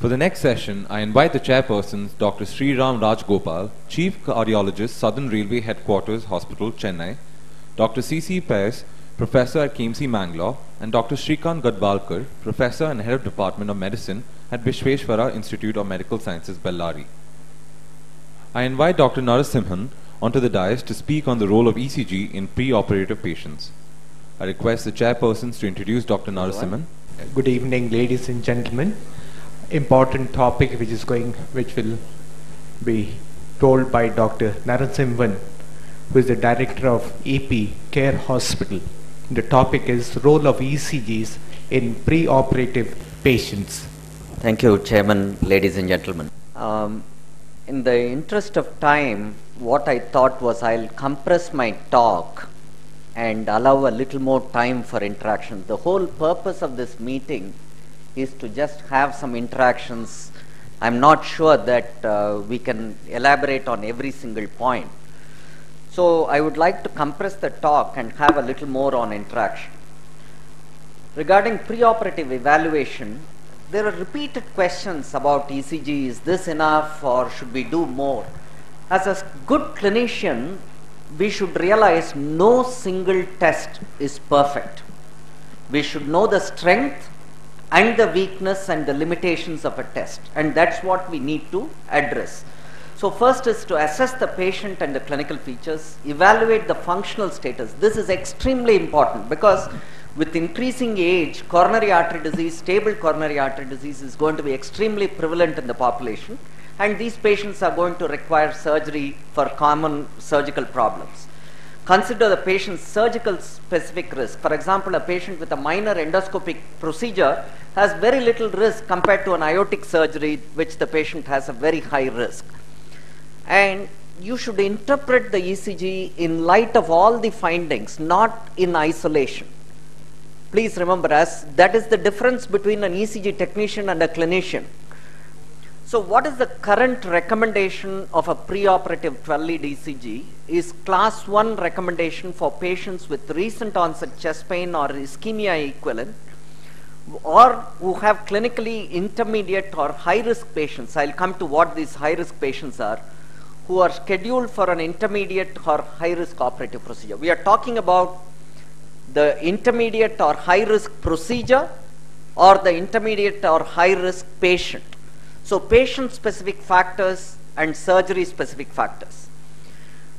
For the next session, I invite the chairpersons, Dr. Sriram Rajgopal, Chief Cardiologist, Southern Railway Headquarters Hospital, Chennai, Dr. C Pais, Professor at KMC Mangalore, and Dr. Srikant Gadwalker, Professor and Head of Department of Medicine at Vishveshwara Institute of Medical Sciences, Bellary. I invite Dr. Narasimhan onto the dais to speak on the role of ECG in preoperative patients. I request the chairpersons to introduce Dr. Narasimhan. Good evening, ladies and gentlemen. Important topic which will be told by Dr. Narasimhan, who is the director of EP Care Hospital. The topic is role of ECGs in preoperative patients. Thank you, Chairman, ladies and gentlemen. In the interest of time, what I thought was I'll compress my talk and allow a little more time for interaction. The whole purpose of this meeting is to just have some interactions. I'm not sure that we can elaborate on every single point. So I would like to compress the talk and have a little more on interaction. Regarding preoperative evaluation, there are repeated questions about ECG. Is this enough or should we do more? As a good clinician, we should realize no single test is perfect. We should know the strength and the weakness and the limitations of a test, and that's what we need to address. So first is to assess the patient and the clinical features, evaluate the functional status. This is extremely important because with increasing age, coronary artery disease, stable coronary artery disease is going to be extremely prevalent in the population, and these patients are going to require surgery for common surgical problems. Consider the patient's surgical specific risk. For example, a patient with a minor endoscopic procedure has very little risk compared to an aortic surgery, which the patient has a very high risk. And you should interpret the ECG in light of all the findings, not in isolation. Please remember, that is the difference between an ECG technician and a clinician. So what is the current recommendation of a preoperative 12-lead ECG is class 1 recommendation for patients with recent onset chest pain or ischemia equivalent, or who have clinically intermediate or high risk patients. I'll come to what these high risk patients are, who are scheduled for an intermediate or high risk operative procedure. We are talking about the intermediate or high risk procedure or the intermediate or high risk patient. So patient specific factors and surgery specific factors.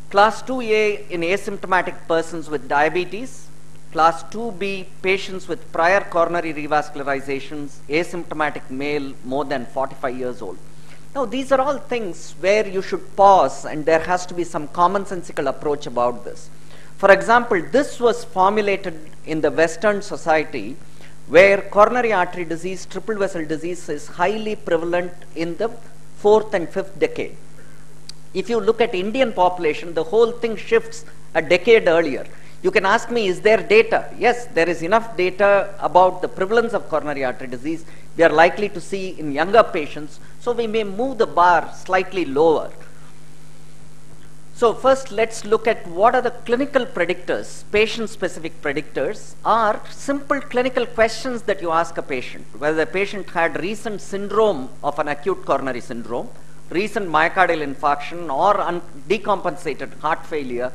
Class 2A in asymptomatic persons with diabetes, class 2B patients with prior coronary revascularizations, asymptomatic male more than 45 years old. Now these are all things where you should pause and there has to be some commonsensical approach about this. For example, this was formulated in the Western society where coronary artery disease, triple vessel disease is highly prevalent in the 4th and 5th decade. If you look at Indian population, the whole thing shifts a decade earlier. You can ask me, is there data? Yes, there is enough data about the prevalence of coronary artery disease. We are likely to see in younger patients, so we may move the bar slightly lower. So first let's look at what are the clinical predictors. Patient-specific predictors are simple clinical questions that you ask a patient. Whether the patient had recent syndrome of an acute coronary syndrome, recent myocardial infarction or decompensated heart failure,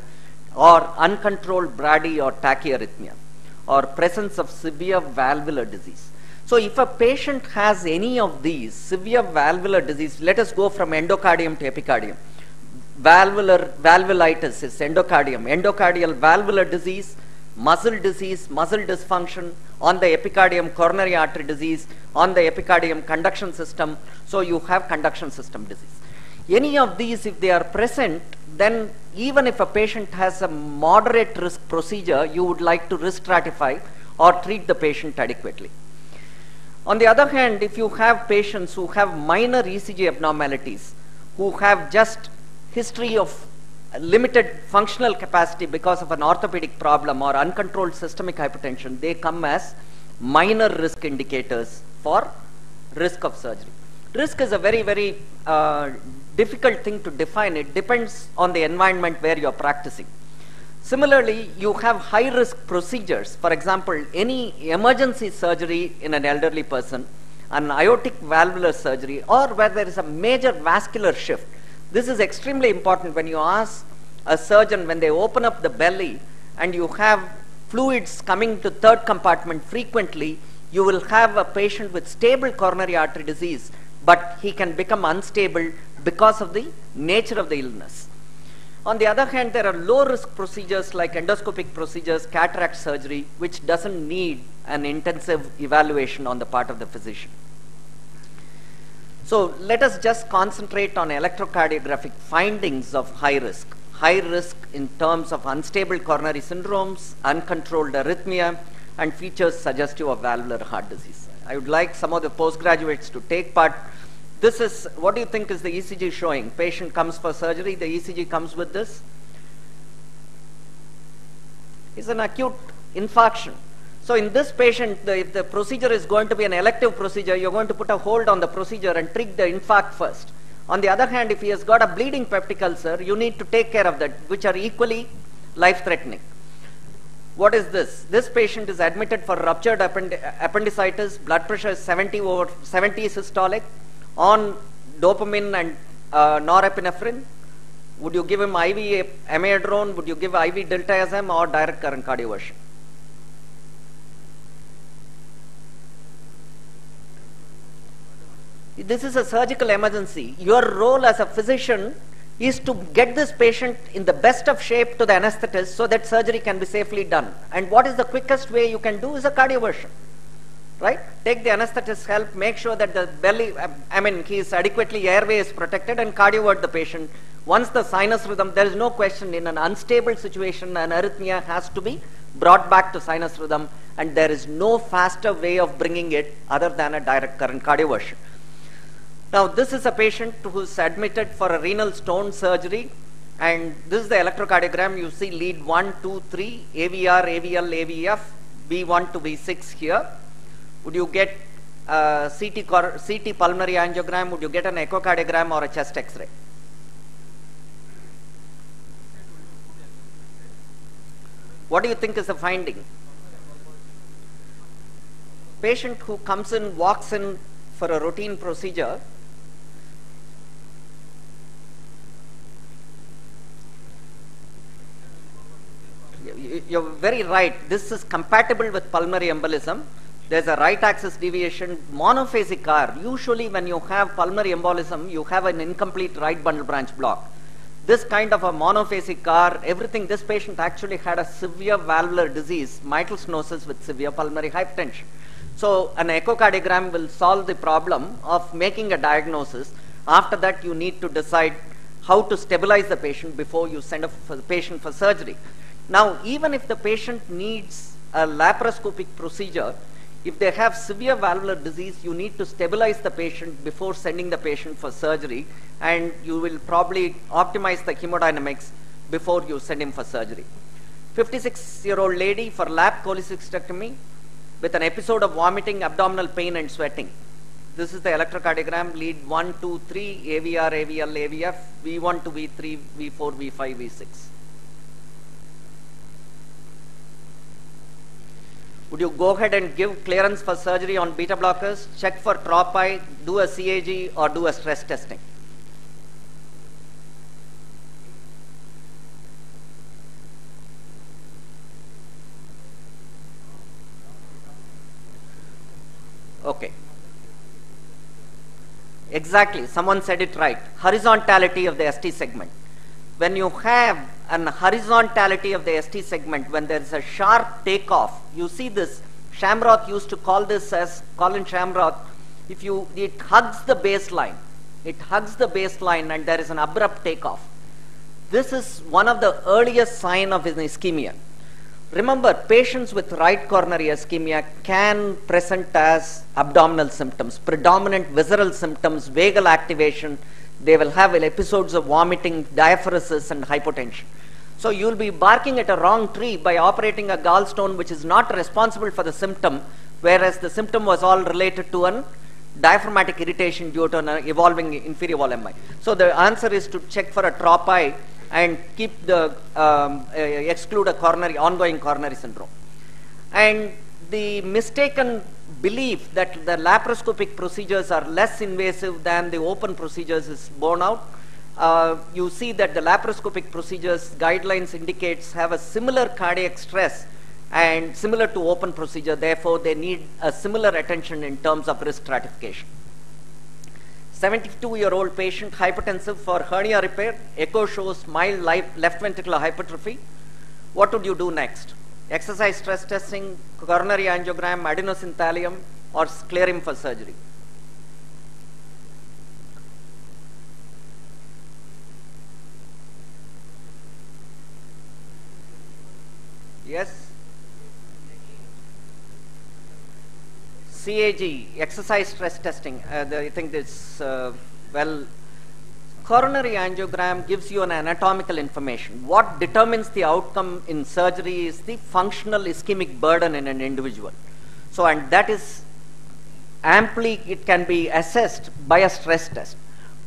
or uncontrolled brady or tachyarrhythmia, or presence of severe valvular disease. So if a patient has any of these, severe valvular disease, let us go from endocardium to epicardium. Valvulitis is endocardium, endocardial valvular disease, muscle dysfunction, on the epicardium coronary artery disease, on the epicardium conduction system, so you have conduction system disease. Any of these, if they are present, then even if a patient has a moderate risk procedure, you would like to risk stratify or treat the patient adequately. On the other hand, if you have patients who have minor ECG abnormalities, who have just history of limited functional capacity because of an orthopedic problem or uncontrolled systemic hypertension, they come as minor risk indicators for risk of surgery. Risk is a very, very difficult thing to define. It depends on the environment where you are practicing. Similarly, you have high risk procedures. For example, any emergency surgery in an elderly person an aortic valvular surgery, or where there is a major vascular shift. This is extremely important when you ask a surgeon, when they open up the belly and you have fluids coming to third compartment frequently, you will have a patient with stable coronary artery disease, but he can become unstable because of the nature of the illness. On the other hand, there are low-risk procedures like endoscopic procedures, cataract surgery, which doesn't need an intensive evaluation on the part of the physician. So let us just concentrate on electrocardiographic findings of high risk. High risk in terms of unstable coronary syndromes, uncontrolled arrhythmia, and features suggestive of valvular heart disease. I would like some of the postgraduates to take part. This is, what do you think is the ECG showing? Patient comes for surgery, the ECG comes with this. It's an acute infarction. So in this patient, if the procedure is going to be an elective procedure, you're going to put a hold on the procedure and treat the infarct first. On the other hand, if he has got a bleeding peptic ulcer, you need to take care of that, which are equally life-threatening. What is this? This patient is admitted for ruptured appendicitis, blood pressure is 70 systolic, on dopamine and norepinephrine. Would you give him IV amiodarone? Would you give IV diltiazem or direct current cardioversion? This is a surgical emergency. Your role as a physician is to get this patient in the best of shape to the anesthetist so that surgery can be safely done. And what is the quickest way you can do is a cardioversion, right? Take the anesthetist's help, make sure that the belly, his adequately airway is protected, and cardiovert the patient. Once the sinus rhythm, there is no question, in an unstable situation, an arrhythmia has to be brought back to sinus rhythm, and there is no faster way of bringing it other than a direct current cardioversion. Now, this is a patient who is admitted for a renal stone surgery, and this is the electrocardiogram. You see lead 1, 2, 3, AVR, AVL, AVF, V1 to V6 here. Would you get a CT pulmonary angiogram? Would you get an echocardiogram or a chest X-ray? What do you think is the finding? Patient who comes in, walks in for a routine procedure, you're very right. This is compatible with pulmonary embolism. There's a right axis deviation, monophasic R. Usually when you have pulmonary embolism, you have an incomplete right bundle branch block. This kind of a monophasic R, everything, this patient actually had a severe valvular disease, mitral stenosis with severe pulmonary hypertension. So an echocardiogram will solve the problem of making a diagnosis. After that, you need to decide how to stabilize the patient before you send the patient for surgery. Now, even if the patient needs a laparoscopic procedure, if they have severe valvular disease, you need to stabilize the patient before sending the patient for surgery, and you will probably optimize the hemodynamics before you send him for surgery. 56-year-old lady for lap cholecystectomy with an episode of vomiting, abdominal pain and sweating. This is the electrocardiogram, lead 1, 2, 3, AVR, AVL, AVF, V1 to V3, V4, V5, V6. Would you go ahead and give clearance for surgery on beta blockers, check for tropi, do a CAG or do a stress testing? Okay. Exactly, someone said it right. Horizontality of the ST segment. When you have an horizontality of the ST segment, when there is a sharp takeoff, you see this, Shamroth used to call this as, Colin Shamroth, it hugs the baseline. It hugs the baseline and there is an abrupt takeoff. This is one of the earliest signs of an ischemia. Remember, patients with right coronary ischemia can present as abdominal symptoms, predominant visceral symptoms, vagal activation. They will have episodes of vomiting, diaphoresis, and hypotension. So you'll be barking at a wrong tree by operating a gallstone which is not responsible for the symptom, whereas the symptom was all related to an diaphragmatic irritation due to an evolving inferior wall MI. So the answer is to check for a tropi and keep the exclude a ongoing coronary syndrome. And the mistaken belief that the laparoscopic procedures are less invasive than the open procedures is borne out. You see that the laparoscopic procedures guidelines indicates have a similar cardiac stress and similar to open procedure, therefore they need a similar attention in terms of risk stratification. 72-year-old patient, hypertensive, for hernia repair, echo shows mild left ventricular hypertrophy. What would you do next? Exercise stress testing, coronary angiogram, adenosine thallium, or clear him for surgery? Yes? CAG, exercise stress testing. I think this, coronary angiogram gives you an anatomical information. What determines the outcome in surgery is the functional ischemic burden in an individual. So, and that is amply, it can be assessed by a stress test.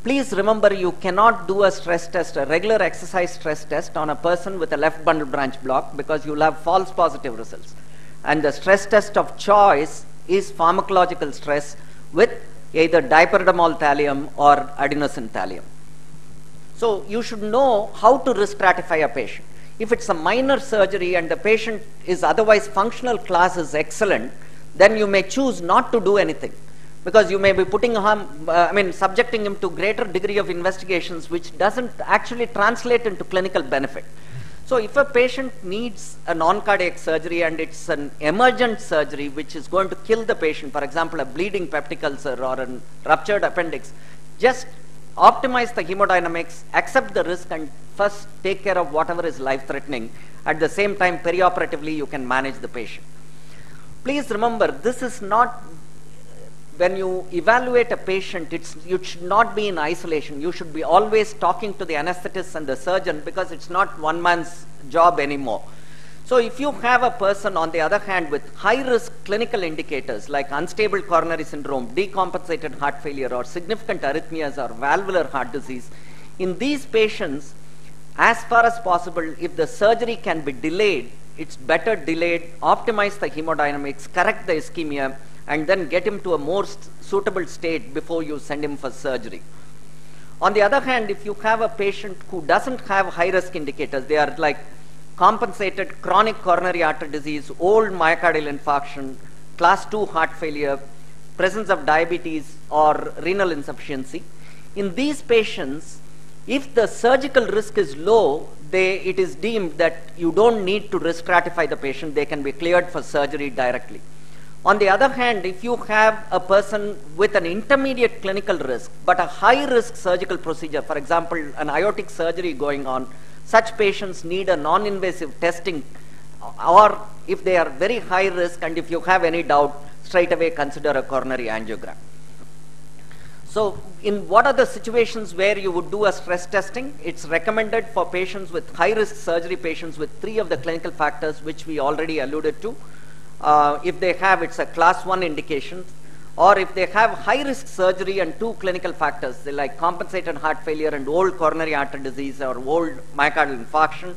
Please remember, you cannot do a stress test, a regular exercise stress test on a person with a left bundle branch block, because you will have false positive results. And the stress test of choice is pharmacological stress with either dipyridamole thallium or adenosine thallium. So you should know how to risk stratify a patient. If it's a minor surgery and the patient is otherwise functional class is excellent, then you may choose not to do anything, because you may be putting subjecting him to greater degree of investigations which doesn't actually translate into clinical benefit. So if a patient needs a non-cardiac surgery and it's an emergent surgery which is going to kill the patient, for example, a bleeding peptic ulcer or a ruptured appendix, just optimize the hemodynamics, accept the risk, and first take care of whatever is life-threatening. At the same time, perioperatively, you can manage the patient. Please remember, this is not, when you evaluate a patient, you should not be in isolation. You should be always talking to the anesthetist and the surgeon, because it's not one man's job anymore. So if you have a person, on the other hand, with high-risk clinical indicators like unstable coronary syndrome, decompensated heart failure, or significant arrhythmias or valvular heart disease, in these patients, as far as possible, if the surgery can be delayed, it's better delayed, optimize the hemodynamics, correct the ischemia, and then get him to a more suitable state before you send him for surgery. On the other hand, if you have a patient who doesn't have high-risk indicators, they are like compensated chronic coronary artery disease, old myocardial infarction, class 2 heart failure, presence of diabetes or renal insufficiency, in these patients, if the surgical risk is low, it is deemed that you don't need to risk stratify the patient, they can be cleared for surgery directly. On the other hand, if you have a person with an intermediate clinical risk, but a high-risk surgical procedure, for example, an aortic surgery going on, such patients need a non-invasive testing, or if they are very high risk and if you have any doubt, straight away consider a coronary angiogram. So in what are the situations where you would do a stress testing? It's recommended for patients with high-risk surgery, patients with 3 of the clinical factors which we already alluded to. If they have, it's a class 1 indication, or if they have high-risk surgery and 2 clinical factors, they like compensated heart failure and old coronary artery disease or old myocardial infarction,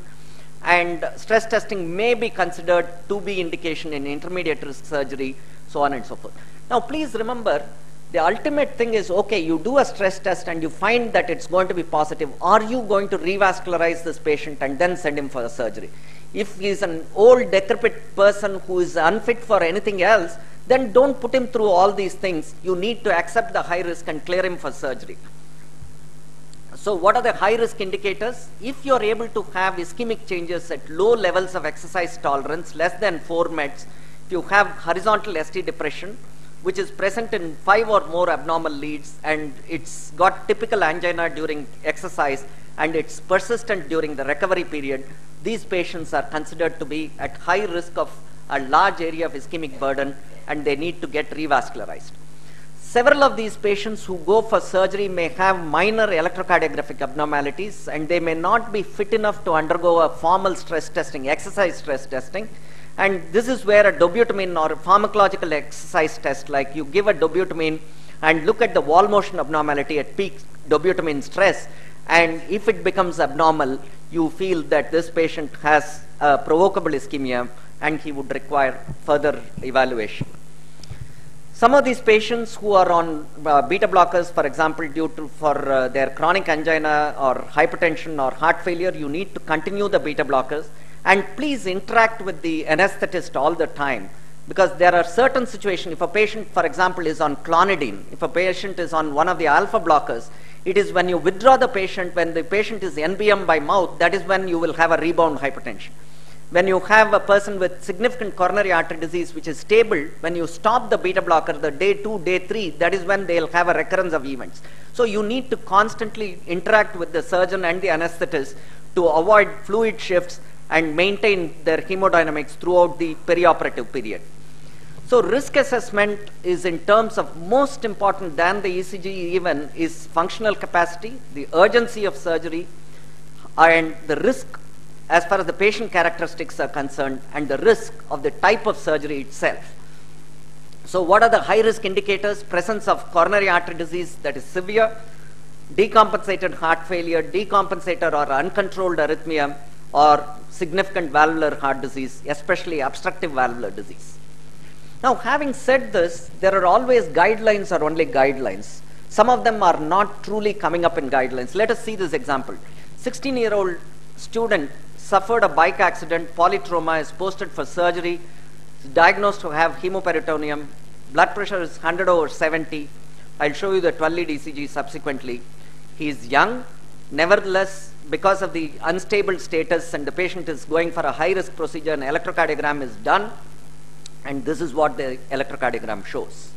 and stress testing may be considered to be indication in intermediate risk surgery, so on and so forth. Now please remember, the ultimate thing is, okay, you do a stress test and you find that it's going to be positive. Are you going to revascularize this patient and then send him for a surgery? If he is an old decrepit person who is unfit for anything else, then don't put him through all these things. You need to accept the high risk and clear him for surgery. So what are the high risk indicators? If you are able to have ischemic changes at low levels of exercise tolerance, less than 4 meds, if you have horizontal ST depression, which is present in 5 or more abnormal leads, and it's got typical angina during exercise, and it's persistent during the recovery period, these patients are considered to be at high risk of a large area of ischemic burden, and they need to get revascularized. Several of these patients who go for surgery may have minor electrocardiographic abnormalities, and they may not be fit enough to undergo a formal stress testing, exercise stress testing. And this is where a dobutamine or a pharmacological exercise test, like you give a dobutamine and look at the wall motion abnormality at peak dobutamine stress, and if it becomes abnormal, you feel that this patient has a provocable ischemia and he would require further evaluation. Some of these patients who are on beta blockers, for example, due to their chronic angina or hypertension or heart failure, you need to continue the beta blockers, and please interact with the anesthetist all the time, because there are certain situations. If a patient, for example, is on clonidine, if a patient is on one of the alpha blockers, it is when you withdraw the patient, when the patient is NBM by mouth, that is when you will have a rebound hypertension. When you have a person with significant coronary artery disease which is stable, when you stop the beta blocker, the day 2, day 3, that is when they'll have a recurrence of events. So you need to constantly interact with the surgeon and the anesthetist to avoid fluid shifts and maintain their hemodynamics throughout the perioperative period. So risk assessment is, in terms of most important than the ECG even, is functional capacity, the urgency of surgery, and the risk as far as the patient characteristics are concerned, and the risk of the type of surgery itself. So what are the high risk indicators? Presence of coronary artery disease that is severe, decompensated heart failure, decompensated or uncontrolled arrhythmia, or significant valvular heart disease, especially obstructive valvular disease. Now, having said this, there are always guidelines or only guidelines. Some of them are not truly coming up in guidelines. Let us see this example. 16-year-old student suffered a bike accident, polytrauma, is posted for surgery, is diagnosed to have hemoperitoneum, blood pressure is 100/70. I'll show you the 12-lead ECG subsequently. He is young, nevertheless, because of the unstable status and the patient is going for a high-risk procedure, an electrocardiogram is done, and this is what the electrocardiogram shows.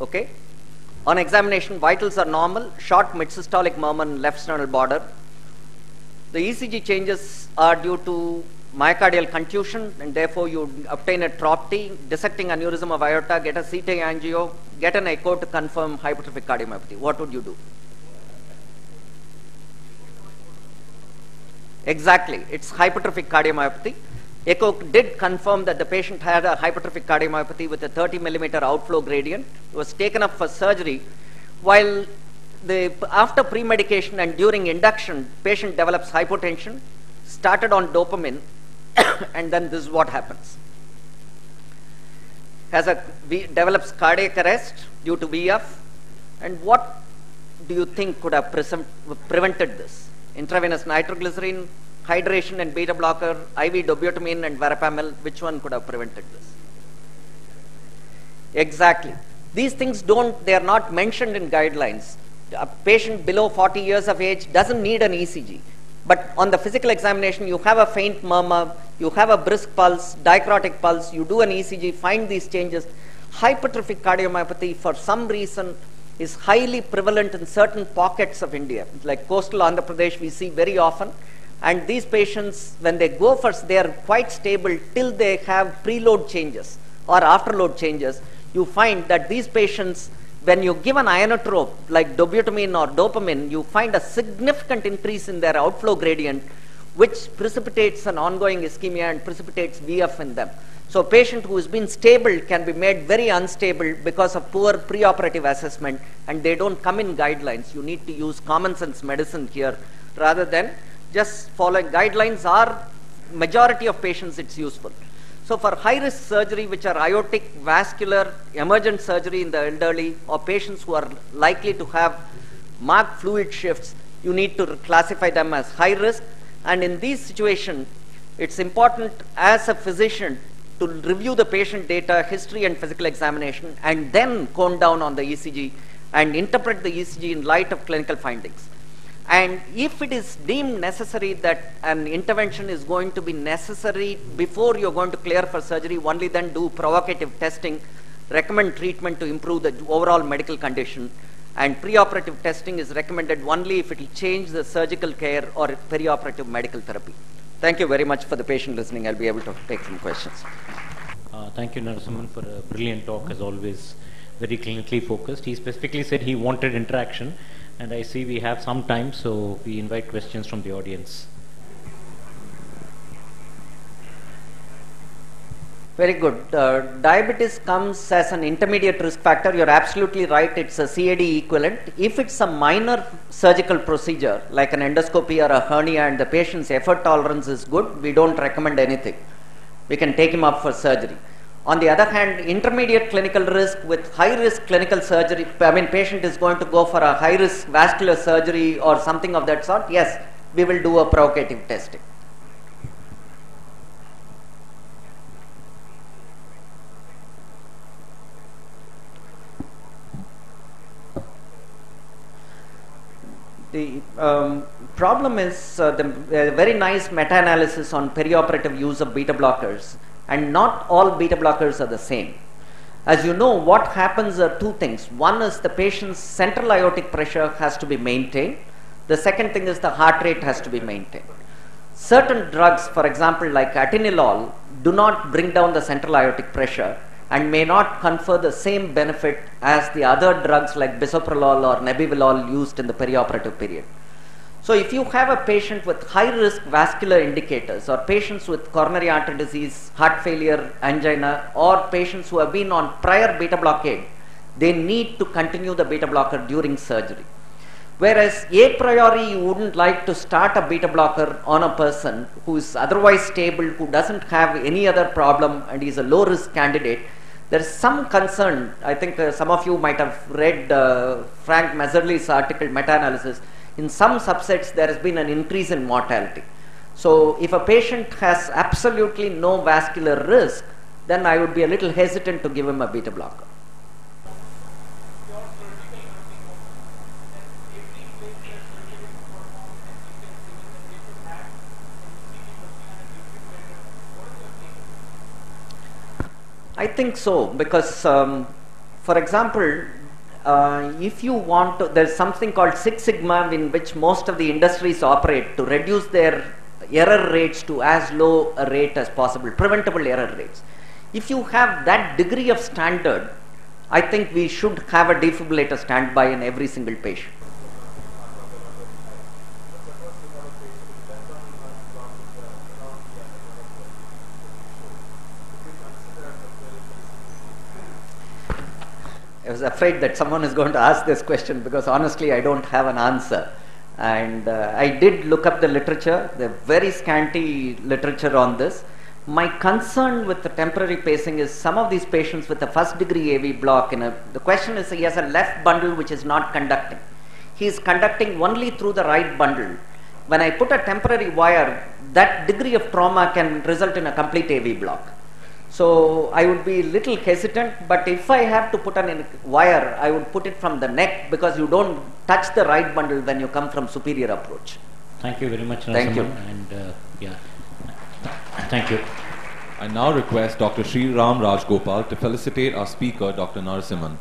Okay? On examination, vitals are normal, short mid-systolic murmur left sternal border. The ECG changes are due to myocardial contusion, and therefore you obtain a TROP-T, dissecting aneurysm of aorta, get a CT angio, get an echo to confirm hypertrophic cardiomyopathy. What would you do? Exactly, it's hypertrophic cardiomyopathy. Echo did confirm that the patient had a hypertrophic cardiomyopathy with a 30 millimeter outflow gradient. It was taken up for surgery. While after pre-medication and during induction, patient develops hypotension, started on dopamine, and then this is what happens. Develops cardiac arrest due to VF, and what do you think could have prevented this? Intravenous nitroglycerin, hydration and beta blocker, IV dobutamine and verapamil, which one could have prevented this? Exactly. These things they are not mentioned in guidelines. A patient below 40 years of age doesn't need an ECG. But on the physical examination, you have a faint murmur, you have a brisk pulse, dicrotic pulse, you do an ECG, find these changes. Hypertrophic cardiomyopathy, for some reason, is highly prevalent in certain pockets of India. Like coastal Andhra Pradesh, we see very often. And these patients, when they go first, they are quite stable till they have preload changes or afterload changes. You find that these patients, when you give an ionotrope like dobutamine or dopamine, you find a significant increase in their outflow gradient, which precipitates an ongoing ischemia and precipitates VF in them. So a patient who has been stable can be made very unstable because of poor preoperative assessment, and they don't come in guidelines. You need to use common sense medicine here rather than just following guidelines. Majority of patients it's useful. So for high-risk surgery, which are aortic, vascular, emergent surgery in the elderly, or patients who are likely to have marked fluid shifts, you need to classify them as high risk. And in these situations, it's important as a physician to review the patient data, history and physical examination, and then cone down on the ECG and interpret the ECG in light of clinical findings. And if it is deemed necessary that an intervention is going to be necessary before you're going to clear for surgery, only then do provocative testing, recommend treatment to improve the overall medical condition, and preoperative testing is recommended only if it will change the surgical care or perioperative medical therapy. Thank you very much for the patient listening. I'll be able to take some questions. Thank you, Narasimhan, for a brilliant talk, as always, very clinically focused. He specifically said he wanted interaction. And I see we have some time, so we invite questions from the audience. Very good. Diabetes comes as an intermediate risk factor. You're absolutely right. It's a CAD equivalent. If it's a minor surgical procedure like an endoscopy or a hernia and the patient's effort tolerance is good, we don't recommend anything. We can take him up for surgery. On the other hand, intermediate clinical risk with high risk clinical surgery, patient is going to go for a high risk vascular surgery or something of that sort. Yes, we will do a provocative testing. The problem is the very nice meta-analysis on perioperative use of beta blockers, and not all beta blockers are the same. As you know, what happens are two things. One is the patient's central aortic pressure has to be maintained. The second thing is the heart rate has to be maintained. Certain drugs, for example like atenolol, do not bring down the central aortic pressure and may not confer the same benefit as the other drugs like bisoprolol or nebivolol used in the perioperative period. So if you have a patient with high risk vascular indicators, or patients with coronary artery disease, heart failure, angina, or patients who have been on prior beta blockade, they need to continue the beta blocker during surgery. Whereas a priori you wouldn't like to start a beta blocker on a person who is otherwise stable, who doesn't have any other problem and is a low risk candidate. There is some concern. I think some of you might have read Frank Mazzarli's article, meta-analysis. In some subsets, there has been an increase in mortality. So if a patient has absolutely no vascular risk, then I would be a little hesitant to give him a beta blocker. I think so, because for example, if you want to, there's something called Six Sigma in which most of the industries operate to reduce their error rates to as low a rate as possible, preventable error rates. If you have that degree of standard, I think we should have a defibrillator standby in every single patient. I was afraid that someone is going to ask this question, because honestly I don't have an answer. And I did look up the literature, the very scanty literature on this. My concern with the temporary pacing is some of these patients with a first degree AV block, the question is he has a left bundle which is not conducting. He is conducting only through the right bundle. When I put a temporary wire, that degree of trauma can result in a complete AV block. So I would be a little hesitant, but if I have to put a wire, I would put it from the neck, because you don't touch the right bundle when you come from superior approach. Thank you very much, Narasimhan. Thank you. And thank you. I now request Dr. Sriram Rajgopal to felicitate our speaker, Dr. Narasimhan.